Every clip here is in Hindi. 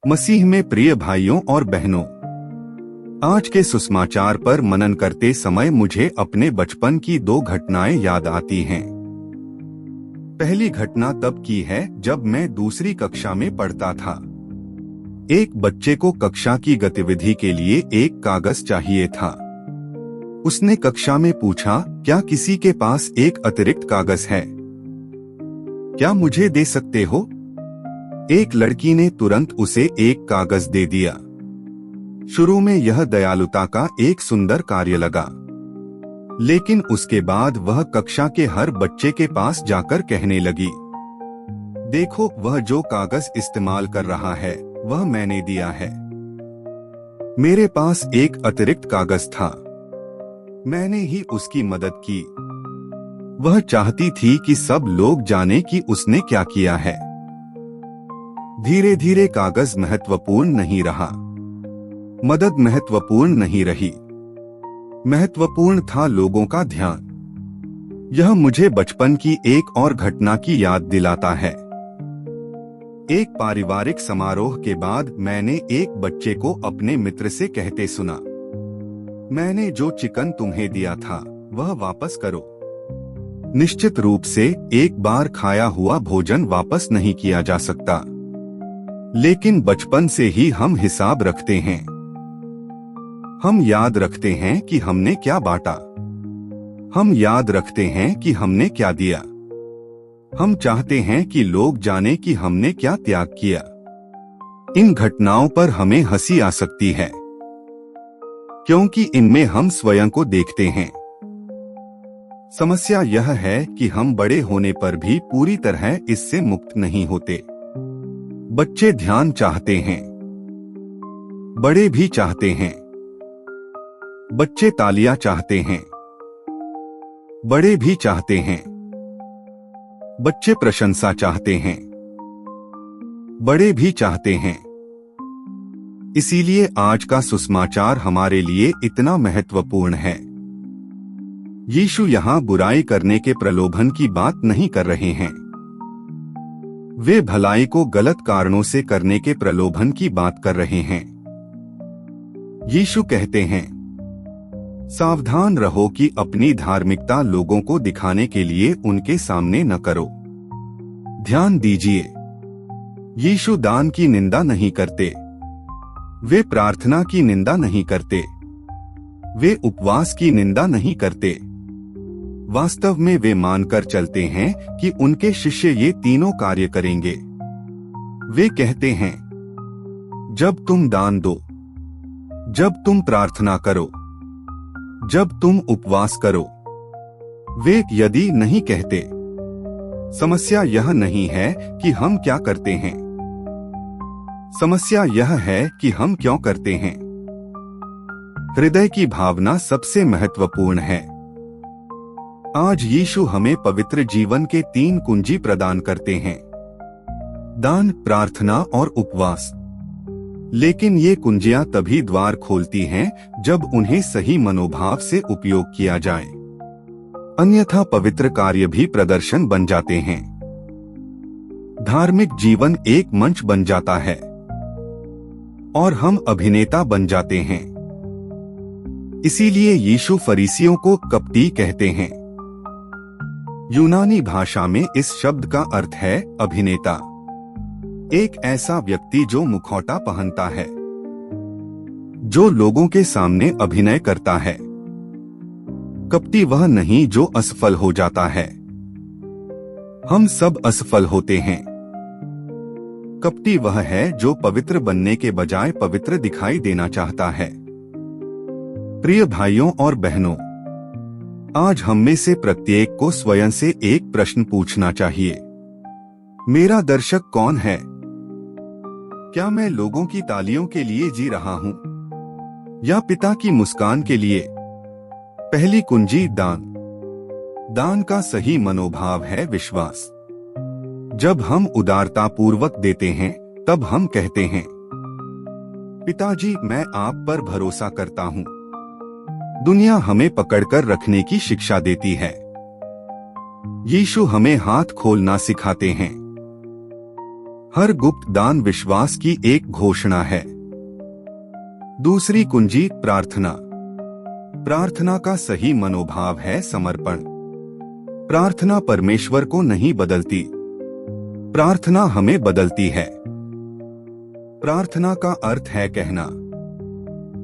मसीह में प्रिय भाइयों और बहनों, आज के सुसमाचार पर मनन करते समय मुझे अपने बचपन की दो घटनाएं याद आती हैं। पहली घटना तब की है जब मैं दूसरी कक्षा में पढ़ता था। एक बच्चे को कक्षा की गतिविधि के लिए एक कागज चाहिए था। उसने कक्षा में पूछा, क्या किसी के पास एक अतिरिक्त कागज है? क्या मुझे दे सकते हो? एक लड़की ने तुरंत उसे एक कागज दे दिया। शुरू में यह दयालुता का एक सुंदर कार्य लगा, लेकिन उसके बाद वह कक्षा के हर बच्चे के पास जाकर कहने लगी, देखो, वह जो कागज इस्तेमाल कर रहा है वह मैंने दिया है। मेरे पास एक अतिरिक्त कागज था, मैंने ही उसकी मदद की। वह चाहती थी कि सब लोग जाने कि उसने क्या किया है। धीरे धीरे कागज महत्वपूर्ण नहीं रहा, मदद महत्वपूर्ण नहीं रही, महत्वपूर्ण था लोगों का ध्यान। यह मुझे बचपन की एक और घटना की याद दिलाता है। एक पारिवारिक समारोह के बाद मैंने एक बच्चे को अपने मित्र से कहते सुना, मैंने जो चिकन तुम्हें दिया था वह वापस करो। निश्चित रूप से एक बार खाया हुआ भोजन वापस नहीं किया जा सकता, लेकिन बचपन से ही हम हिसाब रखते हैं। हम याद रखते हैं कि हमने क्या बांटा, हम याद रखते हैं कि हमने क्या दिया। हम चाहते हैं कि लोग जाने कि हमने क्या त्याग किया। इन घटनाओं पर हमें हंसी आ सकती है, क्योंकि इनमें हम स्वयं को देखते हैं। समस्या यह है कि हम बड़े होने पर भी पूरी तरह इससे मुक्त नहीं होते। बच्चे ध्यान चाहते हैं, बड़े भी चाहते हैं। बच्चे तालियां चाहते हैं, बड़े भी चाहते हैं। बच्चे प्रशंसा चाहते हैं, बड़े भी चाहते हैं। इसीलिए आज का सुसमाचार हमारे लिए इतना महत्वपूर्ण है। यीशु यहाँ बुराई करने के प्रलोभन की बात नहीं कर रहे हैं। वे भलाई को गलत कारणों से करने के प्रलोभन की बात कर रहे हैं। यीशु कहते हैं, सावधान रहो कि अपनी धार्मिकता लोगों को दिखाने के लिए उनके सामने न करो। ध्यान दीजिए, यीशु दान की निंदा नहीं करते, वे प्रार्थना की निंदा नहीं करते, वे उपवास की निंदा नहीं करते। वास्तव में वे मानकर चलते हैं कि उनके शिष्य ये तीनों कार्य करेंगे। वे कहते हैं, जब तुम दान दो, जब तुम प्रार्थना करो, जब तुम उपवास करो। वे यदि नहीं कहते। समस्या यह नहीं है कि हम क्या करते हैं, समस्या यह है कि हम क्यों करते हैं। हृदय की भावना सबसे महत्वपूर्ण है। आज यीशु हमें पवित्र जीवन के 3 कुंजी प्रदान करते हैं, दान, प्रार्थना और उपवास। लेकिन ये कुंजियां तभी द्वार खोलती हैं जब उन्हें सही मनोभाव से उपयोग किया जाए, अन्यथा पवित्र कार्य भी प्रदर्शन बन जाते हैं। धार्मिक जीवन एक मंच बन जाता है और हम अभिनेता बन जाते हैं। इसीलिए यीशु फरीसियों को कपटी कहते हैं। यूनानी भाषा में इस शब्द का अर्थ है अभिनेता, एक ऐसा व्यक्ति जो मुखौटा पहनता है, जो लोगों के सामने अभिनय करता है। कपटी वह नहीं जो असफल हो जाता है। हम सब असफल होते हैं। कपटी वह है जो पवित्र बनने के बजाय पवित्र दिखाई देना चाहता है। प्रिय भाइयों और बहनों, आज हम में से प्रत्येक को स्वयं से एक प्रश्न पूछना चाहिए, मेरा दर्शक कौन है? क्या मैं लोगों की तालियों के लिए जी रहा हूं या पिता की मुस्कान के लिए? पहली कुंजी दान। दान का सही मनोभाव है विश्वास। जब हम उदारता पूर्वक देते हैं, तब हम कहते हैं, पिताजी, मैं आप पर भरोसा करता हूं। दुनिया हमें पकड़कर रखने की शिक्षा देती है। यीशु हमें हाथ खोलना सिखाते हैं। हर गुप्त दान विश्वास की एक घोषणा है। दूसरी कुंजी प्रार्थना। प्रार्थना का सही मनोभाव है समर्पण। प्रार्थना परमेश्वर को नहीं बदलती, प्रार्थना हमें बदलती है। प्रार्थना का अर्थ है कहना,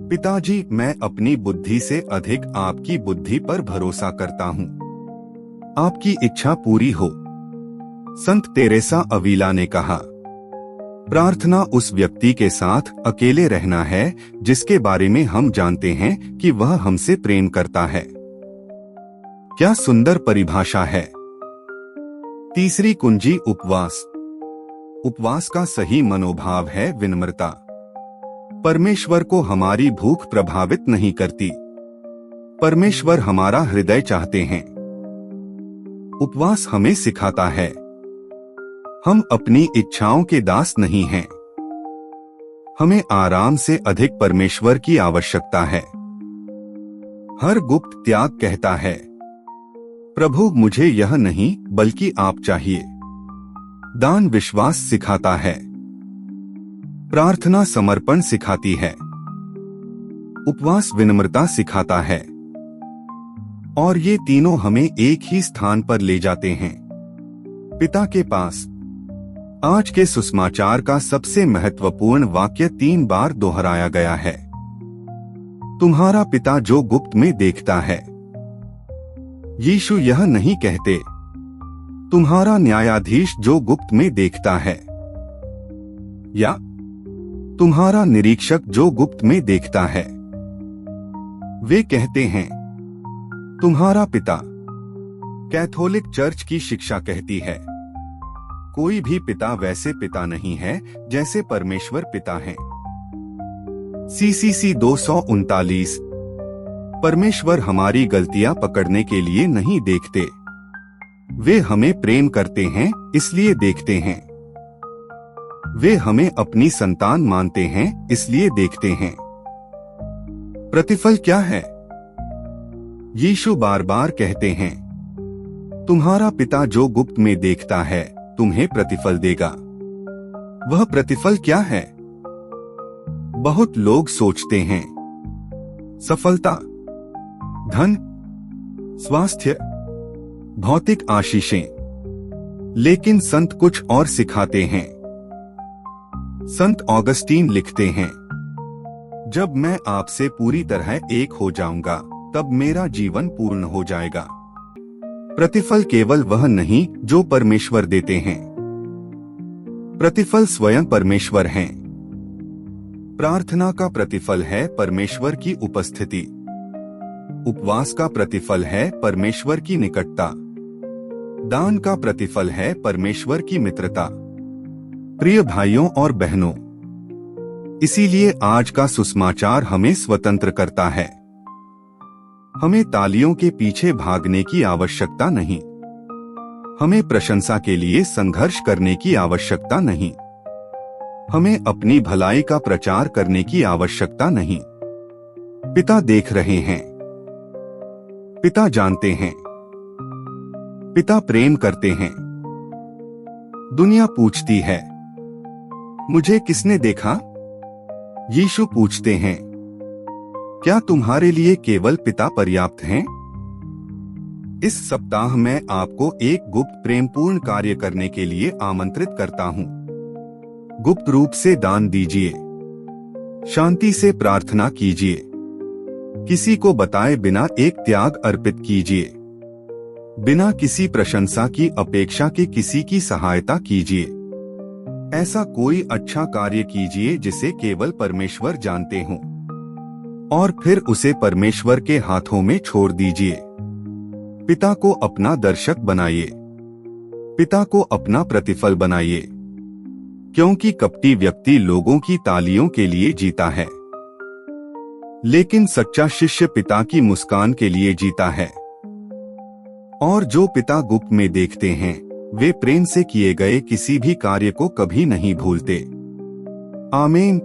पिताजी, मैं अपनी बुद्धि से अधिक आपकी बुद्धि पर भरोसा करता हूँ। आपकी इच्छा पूरी हो। संत तेरेसा अवीला ने कहा, प्रार्थना उस व्यक्ति के साथ अकेले रहना है जिसके बारे में हम जानते हैं कि वह हमसे प्रेम करता है। क्या सुंदर परिभाषा है। तीसरी कुंजी उपवास। उपवास का सही मनोभाव है विनम्रता। परमेश्वर को हमारी भूख प्रभावित नहीं करती, परमेश्वर हमारा हृदय चाहते हैं। उपवास हमें सिखाता है हम अपनी इच्छाओं के दास नहीं हैं। हमें आराम से अधिक परमेश्वर की आवश्यकता है। हर गुप्त त्याग कहता है, प्रभु मुझे यह नहीं बल्कि आप चाहिए। दान विश्वास सिखाता है, प्रार्थना समर्पण सिखाती है, उपवास विनम्रता सिखाता है, और ये तीनों हमें एक ही स्थान पर ले जाते हैं, पिता के पास। आज के सुसमाचार का सबसे महत्वपूर्ण वाक्य 3 बार दोहराया गया है। तुम्हारा पिता जो गुप्त में देखता है। यीशु यह नहीं कहते, तुम्हारा न्यायाधीश जो गुप्त में देखता है, या तुम्हारा निरीक्षक जो गुप्त में देखता है। वे कहते हैं, तुम्हारा पिता। कैथोलिक चर्च की शिक्षा कहती है, कोई भी पिता वैसे पिता नहीं है जैसे परमेश्वर पिता हैं। CCC 239। परमेश्वर हमारी गलतियां पकड़ने के लिए नहीं देखते, वे हमें प्रेम करते हैं इसलिए देखते हैं। वे हमें अपनी संतान मानते हैं इसलिए देखते हैं। प्रतिफल क्या है? यीशु बार बार कहते हैं, तुम्हारा पिता जो गुप्त में देखता है तुम्हें प्रतिफल देगा। वह प्रतिफल क्या है? बहुत लोग सोचते हैं सफलता, धन, स्वास्थ्य, भौतिक आशीषें, लेकिन संत कुछ और सिखाते हैं। संत ऑगस्टीन लिखते हैं, जब मैं आपसे पूरी तरह एक हो जाऊंगा तब मेरा जीवन पूर्ण हो जाएगा। प्रतिफल केवल वह नहीं जो परमेश्वर देते हैं, प्रतिफल स्वयं परमेश्वर हैं। प्रार्थना का प्रतिफल है परमेश्वर की उपस्थिति। उपवास का प्रतिफल है परमेश्वर की निकटता। दान का प्रतिफल है परमेश्वर की मित्रता। प्रिय भाइयों और बहनों, इसीलिए आज का सुसमाचार हमें स्वतंत्र करता है। हमें तालियों के पीछे भागने की आवश्यकता नहीं, हमें प्रशंसा के लिए संघर्ष करने की आवश्यकता नहीं, हमें अपनी भलाई का प्रचार करने की आवश्यकता नहीं। पिता देख रहे हैं, पिता जानते हैं, पिता प्रेम करते हैं। दुनिया पूछती है, मुझे किसने देखा? यीशु पूछते हैं, क्या तुम्हारे लिए केवल पिता पर्याप्त हैं? इस सप्ताह मैं आपको एक गुप्त प्रेमपूर्ण कार्य करने के लिए आमंत्रित करता हूँ। गुप्त रूप से दान दीजिए, शांति से प्रार्थना कीजिए, किसी को बताए बिना एक त्याग अर्पित कीजिए, बिना किसी प्रशंसा की अपेक्षा के किसी की सहायता कीजिए। ऐसा कोई अच्छा कार्य कीजिए जिसे केवल परमेश्वर जानते हों, और फिर उसे परमेश्वर के हाथों में छोड़ दीजिए। पिता को अपना दर्शक बनाइए, पिता को अपना प्रतिफल बनाइए, क्योंकि कपटी व्यक्ति लोगों की तालियों के लिए जीता है, लेकिन सच्चा शिष्य पिता की मुस्कान के लिए जीता है। और जो पिता गुप्त में देखते हैं, वे प्रेम से किए गए किसी भी कार्य को कभी नहीं भूलते। आमीन।